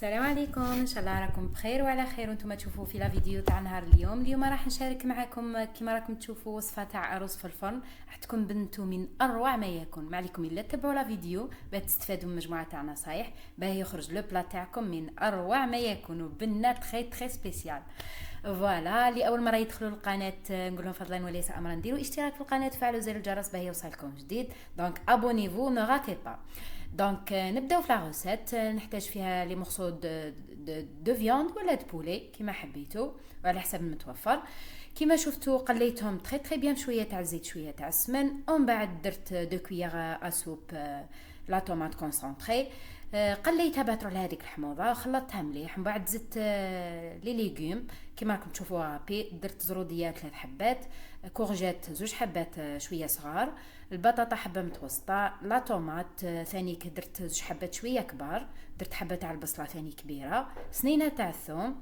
السلام عليكم، ان شاء الله راكم بخير وعلى خير وانتم تشوفوا في لا فيديو تاع نهار اليوم راح نشارك معكم كما راكم تشوفوا وصفه تاع ارز في الفرن. راح تكون بنتو من اروع ما يكون. ما عليكم الا تتبعوا لا فيديو باش تستفادوا من مجموعه تاع نصايح باه يخرج لو بلا تاعكم من اروع ما يكون وبنه تري سبيسيال. فوالا اللي اول مره يدخلوا القناه نقول لهم فضلا وليس امرا ديروا اشتراك في القناه وفعلوا زر الجرس باه يوصلكم جديد. دونك ابونيفو نو راتي با. دونك نبداو في لا روسيت. نحتاج فيها لي مورسو دو فياند ولا دو بولي كيما حبيتو وعلى حسب المتوفر. كيما شفتوا قليتهم تري بيان شويه تاع الزيت شويه تاع السمن ومن بعد درت دو كويير ا سوب لا طوماط كونسونطري. قليتها باترول هذيك الحموضه خلطتها مليح من بعد زدت لي ليغوم كيما راكم تشوفوا رابي. درت زروديات 3 حبات، كورجيت 2 حبات شويه صغار، البطاطا حبه متوسطه، لا طوماط ثاني درت 2 حبات شويه كبار، درت حبه تاع البصله ثاني كبيره، سنينه تاع الثوم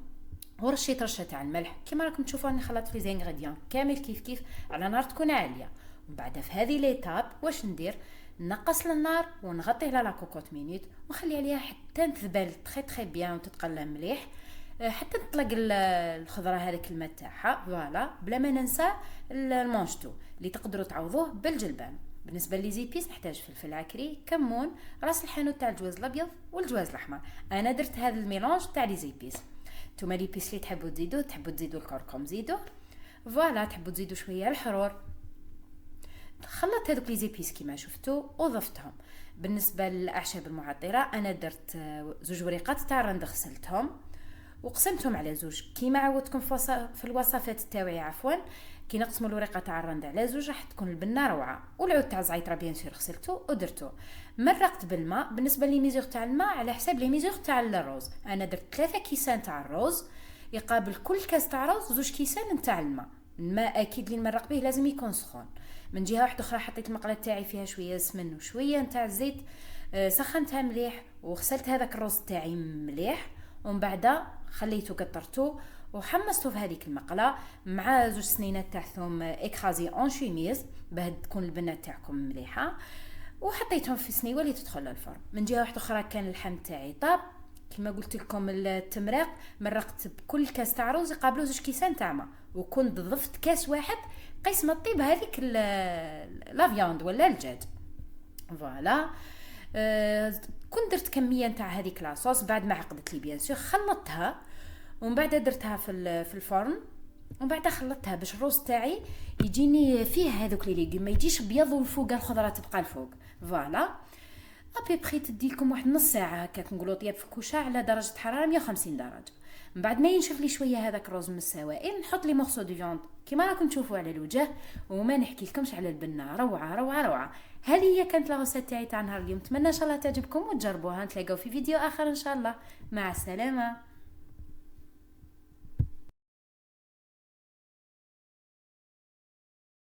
ورشيت رشه تاع الملح. كيما راكم تشوفوا راني خلطت في زينغريديون كامل كيف على نار تكون عاليه. ومن بعد في هذه ليتاب واش ندير؟ نقص النار ونغطيه على لا كوكوت مينيت ونخلي عليها حتى تذبل تري بيان وتتقلى مليح حتى تطلق الخضره هذيك الماء تاعها. فوالا بلا ما ننسى المونشتو اللي تقدروا تعوضوه بالجلبان. بالنسبه لي زيبيس نحتاج فلفل عكري، كمون، راس الحانوت تاع الجواز الابيض والجواز الاحمر. انا درت هذا الميلونج تاع لي زيبيس. نتوما لي بيس اللي تحبوا تزيدوا الكركم زيدوه. فوالا تحبوا تزيدوا شويه الحرور. خلطت هذوك لي زيبيس كيما شفتوا وضفتهم. بالنسبه للاعشاب المعطره انا درت 2 وريقات تاع الرند غسلتهم وقسمتهم على 2 كيما عودتكم في الوصفات تاعي. عفوا كي نقسموا الورقه تاع الرند على 2 راح تكون البنه روعه. والعود تاع الزعتر بيان سور غسلته ودرته مرقت بالماء. بالنسبه لي ميزور تاع الماء على حساب لي ميزور تاع الرز. انا درت 3 كيسان تاع الرز يقابل كل كاس تاع رز 2 كيسان تاع الماء اكيد اللي نمرق به لازم يكون سخون. من جهه واحده اخرى حطيت المقله تاعي فيها شويه سمن وشويه نتاع الزيت، سخنتها مليح وغسلت هذاك الرز تاعي مليح ومن بعد خليته قطرته وحمصته في هذيك المقله مع 2 سنينات تاع ثوم اكرازي اون شيميز باه تكون البنه تاعكم مليحه وحطيتهم في سنيوه اللي تدخل للفرن. من جهه واحده اخرى كان اللحم تاعي طاب كما قلت لكم التمرق مرقت بكل كاس تاع رز يقابلوا 2 كيسان تاع ماء وكنت ضفت كاس واحد قيس ما طيب هذيك لا فياند ولا الدجاج. فوالا كنت درت كميه نتاع هذيك لاصوص بعد ما عقدت لي بيان سور خلطتها ومن بعد درتها في الفرن ومن بعد خلطتها باش الروز تاعي يجيني فيه هذوك لي ليغوم ما يجيش ابيض والفوق الخضره تبقى الفوق. فوالا ابي بخي تدي لكم واحد نص ساعه هكاك نقولوا طياب في كوشه على درجه حراره 150 درجه. من بعد ما ينشف لي شويه هذاك الرز من السوائل نحط لي مورسو دو فياند كيما راكم تشوفوا على الوجه وما نحكي لكمش على البنه روعه. هذه هي كانت لا روسيت تاعي تاع نهار اليوم. نتمنى ان شاء الله تعجبكم وتجربوها. نتلاقاو في فيديو اخر ان شاء الله. مع السلامه.